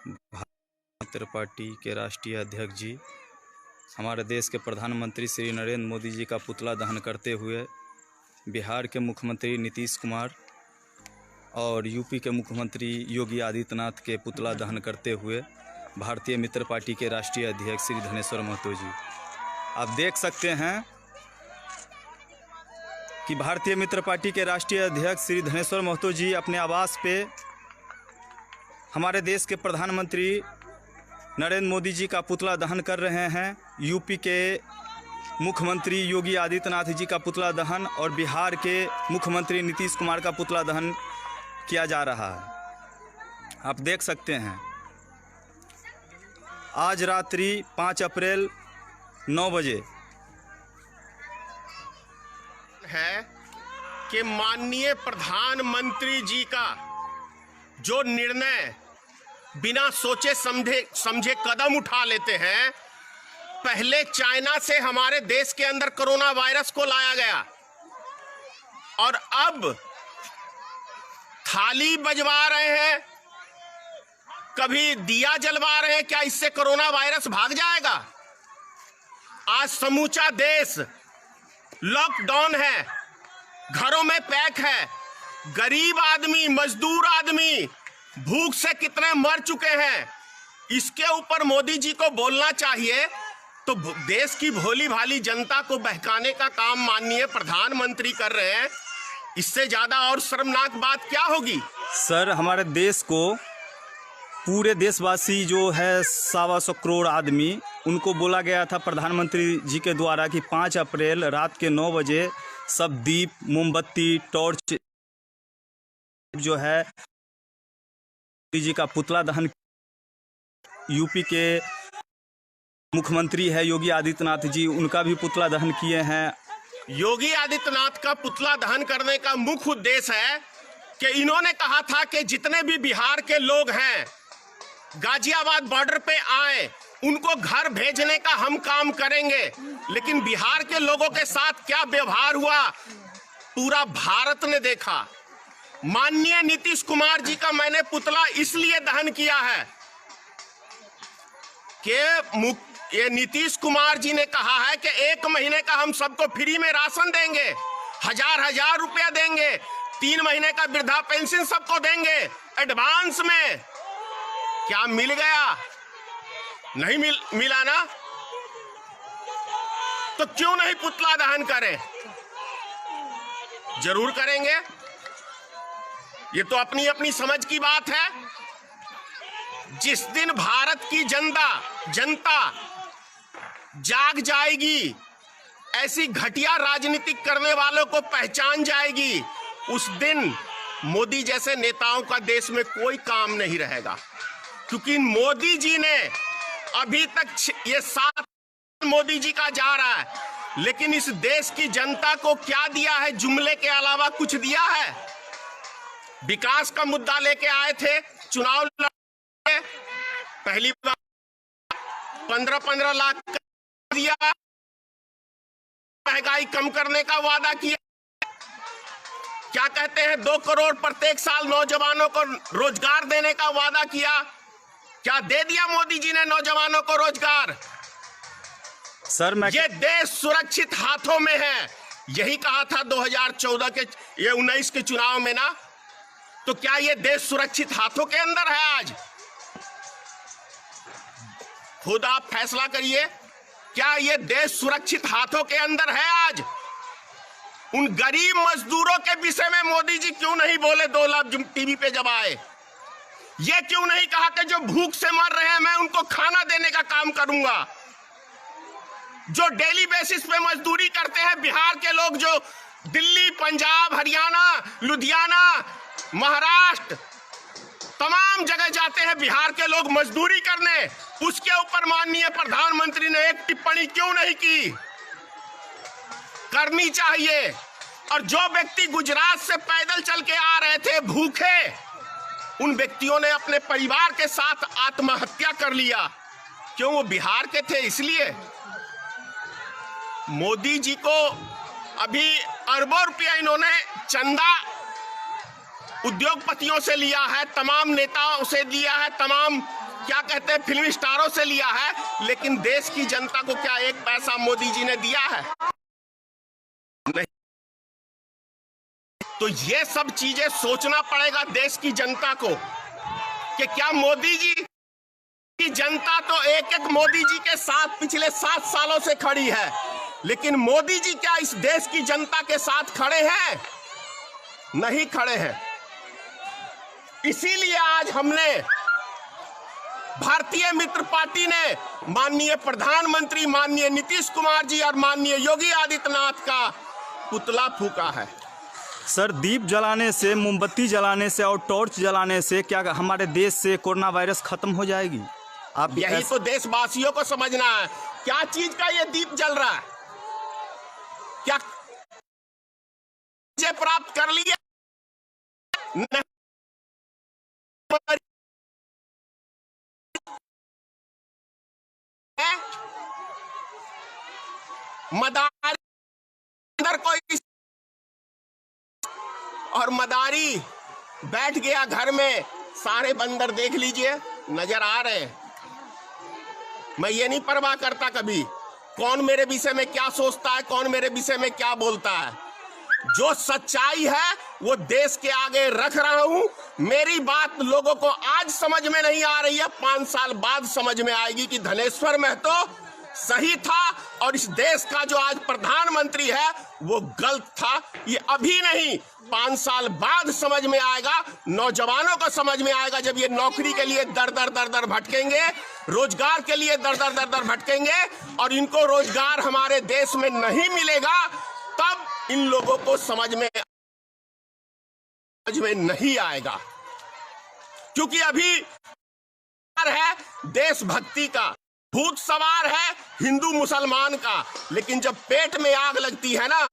भारतीय पार्टी के राष्ट्रीय अध्यक्ष जी, हमारे देश के प्रधानमंत्री श्री नरेंद्र मोदी जी का पुतला दहन करते हुए बिहार के मुख्यमंत्री नीतीश कुमार और यूपी के मुख्यमंत्री योगी आदित्यनाथ के पुतला दहन करते हुए भारतीय मित्र पार्टी के राष्ट्रीय अध्यक्ष श्री धनेश्वर महतो जी, आप देख सकते हैं कि भारतीय मित्र पार्टी के राष्ट्रीय अध्यक्ष श्री धनेश्वर महतो जी अपने आवास पे हमारे देश के प्रधानमंत्री नरेंद्र मोदी जी का पुतला दहन कर रहे हैं। यूपी के मुख्यमंत्री योगी आदित्यनाथ जी का पुतला दहन और बिहार के मुख्यमंत्री नीतीश कुमार का पुतला दहन किया जा रहा है। आप देख सकते हैं आज रात्रि 5 अप्रैल 9 बजे है कि माननीय प्रधानमंत्री जी का जो निर्णय बिना सोचे समझे कदम उठा लेते हैं। पहले चाइना से हमारे देश के अंदर कोरोना वायरस को लाया गया और अब थाली बजवा रहे हैं, कभी दिया जलवा रहे हैं। क्या इससे कोरोना वायरस भाग जाएगा? आज समूचा देश लॉकडाउन है, घरों में पैक है। गरीब आदमी, मजदूर आदमी भूख से कितने मर चुके हैं। इसके ऊपर मोदी जी को बोलना चाहिए तो देश की भोली भाली जनता को बहकाने का काम माननीय प्रधानमंत्री कर रहे हैं। इससे ज्यादा और शर्मनाक बात क्या होगी? सर, हमारे देश को पूरे देशवासी जो है 125 करोड़ आदमी, उनको बोला गया था प्रधानमंत्री जी के द्वारा कि 5 अप्रैल रात के 9 बजे सब दीप, मोमबत्ती, टॉर्च जो है जी का पुतला दहन। यूपी के मुख्यमंत्री है योगी आदित्यनाथ जी, उनका भी पुतला दहन किए हैं। योगी आदित्यनाथ का पुतला दहन करने का मुख्य उद्देश्य है कि इन्होंने कहा था कि जितने भी बिहार के लोग हैं गाजियाबाद बॉर्डर पे आए, उनको घर भेजने का हम काम करेंगे। लेकिन बिहार के लोगों के साथ क्या व्यवहार हुआ पूरा भारत ने देखा। माननीय नीतीश कुमार जी का मैंने पुतला इसलिए दहन किया है कि ये नीतीश कुमार जी ने कहा है कि 1 महीने का हम सबको फ्री में राशन देंगे, 1000 रुपया देंगे, 3 महीने का वृद्धा पेंशन सबको देंगे एडवांस में। क्या मिल गया? नहीं मिला ना? तो क्यों नहीं पुतला दहन करें? जरूर करेंगे। ये तो अपनी अपनी समझ की बात है। जिस दिन भारत की जनता जाग जाएगी, ऐसी घटिया राजनीतिक करने वालों को पहचान जाएगी, उस दिन मोदी जैसे नेताओं का देश में कोई काम नहीं रहेगा। क्योंकि मोदी जी ने अभी तक ये 7 मोदी जी का जा रहा है, लेकिन इस देश की जनता को क्या दिया है? जुमले के अलावा कुछ दिया है? विकास का मुद्दा लेके आए थे, चुनाव लड़े, पहली बार 15-15 लाख दिया, महंगाई कम करने का वादा किया। क्या कहते हैं 2 करोड़ प्रत्येक साल नौजवानों को रोजगार देने का वादा किया। क्या दे दिया मोदी जी ने नौजवानों को रोजगार? सर, ये देश सुरक्षित हाथों में है, यही कहा था 2014 के 19 के चुनाव में ना। तो क्या ये देश सुरक्षित हाथों के अंदर है आज? खुद आप फैसला करिए, क्या ये देश सुरक्षित हाथों के अंदर है आज? उन गरीब मजदूरों के विषय में मोदी जी क्यों नहीं बोले 2 लाख टीवी पे जब आए? ये क्यों नहीं कहा कि जो भूख से मर रहे हैं मैं उनको खाना देने का काम करूंगा? जो डेली बेसिस पे मजदूरी करते हैं बिहार के लोग, जो दिल्ली, पंजाब, हरियाणा, लुधियाना, महाराष्ट्र, तमाम जगह जाते हैं बिहार के लोग मजदूरी करने, उसके ऊपर माननीय प्रधानमंत्री ने एक टिप्पणी क्यों नहीं की? करनी चाहिए। और जो व्यक्ति गुजरात से पैदल चल के आ रहे थे भूखे, उन व्यक्तियों ने अपने परिवार के साथ आत्महत्या कर लिया। क्यों? वो बिहार के थे इसलिए। मोदी जी को अभी अरबों रुपया इन्होंने चंदा उद्योगपतियों से लिया है, तमाम नेताओं से लिया है, तमाम क्या कहते हैं फिल्म स्टारों से लिया है, लेकिन देश की जनता को क्या एक पैसा मोदी जी ने दिया है? नहीं। तो ये सब चीजें सोचना पड़ेगा देश की जनता को कि क्या मोदी जी की जनता तो एक एक मोदी जी के साथ पिछले 7 सालों से खड़ी है, लेकिन मोदी जी क्या इस देश की जनता के साथ खड़े हैं? नहीं खड़े हैं। इसीलिए आज हमने भारतीय मित्र पार्टी ने माननीय प्रधानमंत्री माननीय नीतीश कुमार जी और माननीय योगी आदित्यनाथ का पुतला फूका है। सर, दीप जलाने से, मोमबत्ती जलाने से और टॉर्च जलाने से क्या हमारे देश से कोरोना वायरस खत्म हो जाएगी? आप यही तो देशवासियों को समझना है। क्या चीज का ये दीप जल रहा है? क्या प्राप्त कर लिया? नहीं। मदारी अंदर कोई और मदारी बैठ गया घर में, सारे बंदर देख लीजिए नजर आ रहे हैं। मैं ये नहीं परवाह करता कभी कौन मेरे विषय में क्या सोचता है, कौन मेरे विषय में क्या बोलता है। जो सच्चाई है वो देश के आगे रख रहा हूं। मेरी बात लोगों को आज समझ में नहीं आ रही है, 5 साल बाद समझ में आएगी कि धनेश्वर महतो सही था और इस देश का जो आज प्रधानमंत्री है वो गलत था। ये अभी नहीं, 5 साल बाद समझ में आएगा। नौजवानों को समझ में आएगा जब ये नौकरी के लिए दर दर भटकेंगे, रोजगार के लिए दर दर भटकेंगे और इनको रोजगार हमारे देश में नहीं मिलेगा, तब इन लोगों को समझ में नहीं आएगा। क्योंकि अभी है देशभक्ति का, भूत सवार है हिंदू मुसलमान का, लेकिन जब पेट में आग लगती है ना,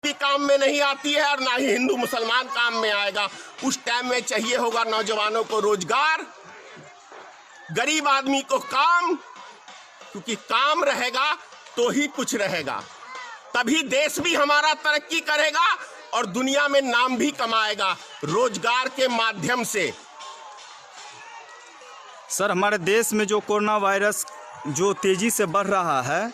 काम में नहीं आती है और ना ही हिंदू मुसलमान काम में आएगा। उस टाइम में चाहिए होगा नौजवानों को रोजगार, गरीब आदमी को काम, क्योंकि काम रहेगा तो ही कुछ रहेगा, तभी देश भी हमारा तरक्की करेगा और दुनिया में नाम भी कमाएगा रोजगार के माध्यम से। सर, हमारे देश में जो कोरोना वायरस जो तेज़ी से बढ़ रहा है,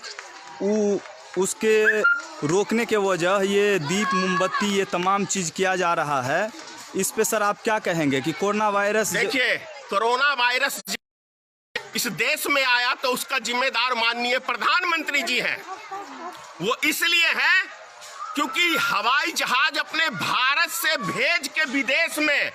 उसके रोकने के वजह ये दीप मोमबत्ती ये तमाम चीज़ किया जा रहा है। इस पे सर आप क्या कहेंगे कि कोरोना वायरस? देखिए, कोरोना वायरस इस देश में आया तो उसका जिम्मेदार माननीय प्रधानमंत्री जी हैं। वो इसलिए है क्योंकि हवाई जहाज अपने भारत से भेज के विदेश में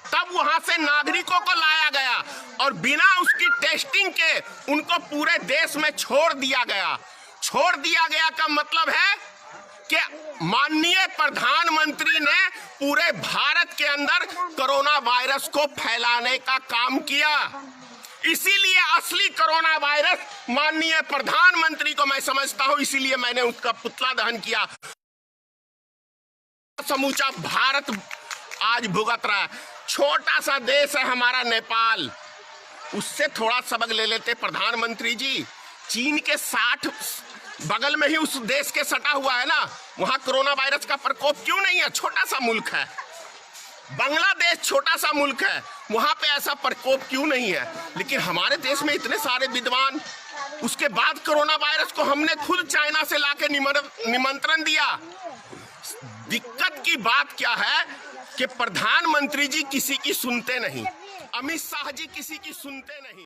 तब वहां से नागरिकों को लाया गया और बिना उसकी टेस्टिंग के उनको पूरे देश में छोड़ दिया गया। छोड़ दिया गया का मतलब है कि माननीय प्रधानमंत्री ने पूरे भारत के अंदर कोरोना वायरस को फैलाने का काम किया। इसीलिए असली कोरोना वायरस माननीय प्रधानमंत्री को मैं समझता हूं, इसीलिए मैंने उसका पुतला दहन किया। समूचा भारत आज भुगत रहा है। छोटा सा देश है हमारा नेपाल, उससे थोड़ा सबक ले लेते प्रधानमंत्री जी। चीन के 60 बगल में ही उस देश के सटा हुआ है ना, वहां कोरोना वायरस का प्रकोप क्यों नहीं है? छोटा सा मुल्क है बांग्लादेश, छोटा सा मुल्क है, वहां पे ऐसा प्रकोप क्यों नहीं है? लेकिन हमारे देश में इतने सारे विद्वान, उसके बाद कोरोना वायरस को हमने खुद चाइना से लाके निमंत्रण दिया। दिक्कत की बात क्या है कि प्रधानमंत्री जी किसी की सुनते नहीं, अमित शाह जी किसी की सुनते नहीं।